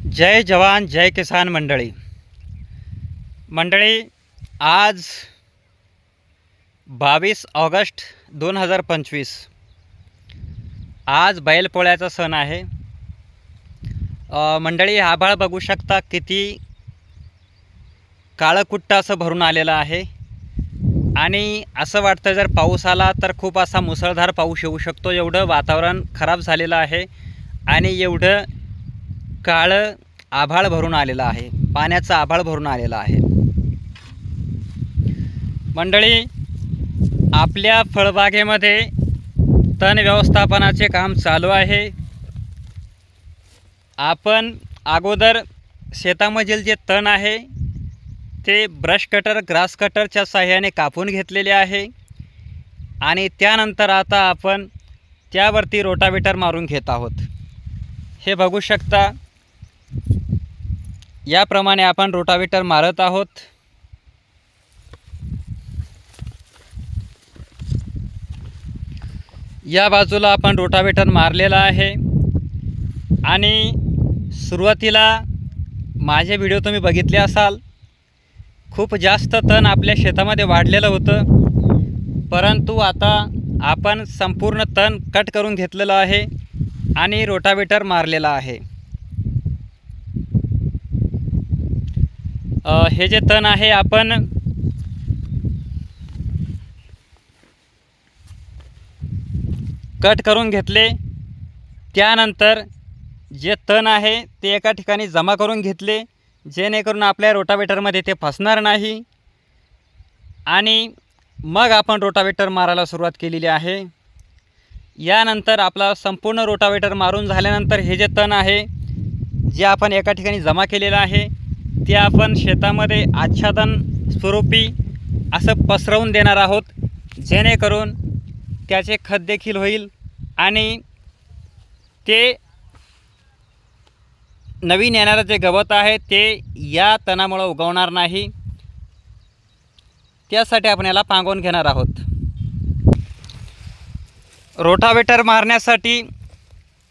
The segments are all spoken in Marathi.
जय जवान जय किसान मंडळी आज 22 ऑगस्ट 2025 आज बैलपोळ्याचा सण आहे। मंडळी आभाळ बघू शकता किती काळकुट्ट असं भरून आलेलं आहे आणि असं वाटतं जर पाऊस आला तर खूप असा मुसळधार पाऊस येऊ शकतो, एवढं वातावरण खराब झालेलं आहे आणि एवढं काळं आभाळ भरून आलेलं आहे, पाण्याचं आभाळ भरून आलेलं आहे। मंडळी आपल्या फळबागेमध्ये तण व्यवस्थापनाचे काम चालू आहे। आपण अगोदर शेतामधील जे तण आहे ते ब्रश कटर ग्रास कटरच्या सहाय्याने कापून घेतलेले आहे आणि त्यानंतर आता आपण त्यावरती रोटावेटर मारून घेत आहोत। हे बघू शकता, याप्रमाणे आपण रोटावेटर मारत आहोत। या बाजूला आपण रोटावेटर मारलेला आहे आणि सुरुवातीला माझे व्हिडिओ तुम्ही बघितले असाल, खूप जास्त तण आपल्या शेतामध्ये वाढलेलं होतं, परंतु आता आपण संपूर्ण तण कट करून घेतलेलं आहे आणि रोटावेटर मारलेला आहे। हे जे तण आहे आपण कट करून घेतले, त्यानंतर जे तण आहे ते एका ठिकाणी जमा करून घेतले, जेणेकरून आपल्या रोटावेटरमध्ये ते फसणार नाही आणि मग आपण रोटावेटर मारायला सुरुवात केलेली आहे। यानंतर आपला संपूर्ण रोटावेटर मारून झाल्यानंतर हे जे तण आहे जे आपण एका ठिकाणी जमा केलेलं आहे ते आपण शेतामध्ये आच्छादन स्वरूपी असं पसरवून देणार आहोत, जेणेकरून त्याचे खत देखील होईल आणि ते नवीन येणारं जे गवत आहे ते या तणामुळे उगवणार नाही। त्यासाठी आपण याला पांगवून घेणार आहोत। रोटावेटर मारण्यासाठी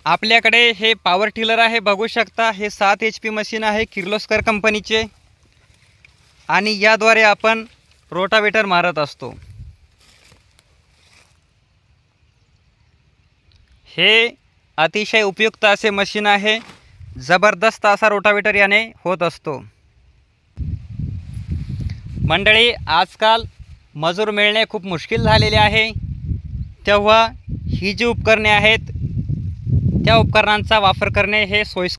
आपल्याकडे हे पॉवर टिलर आहे, बघू शकता। हे 7 HP मशीन आहे किर्लोस्कर कंपनीचे आणि याद्वारे आपण रोटावेटर मारत असतो। हे अतिशय उपयुक्त असे मशीन आहे, जबरदस्त असा रोटावेटर याने होत असतो। मंडळी आजकाल मजूर मिळणे खूप मुश्किल झालेले आहे, तेव्हा ही जी उपकरणे आहेत त्या उपकरणांचा वापर करणे हे सोयीस्कर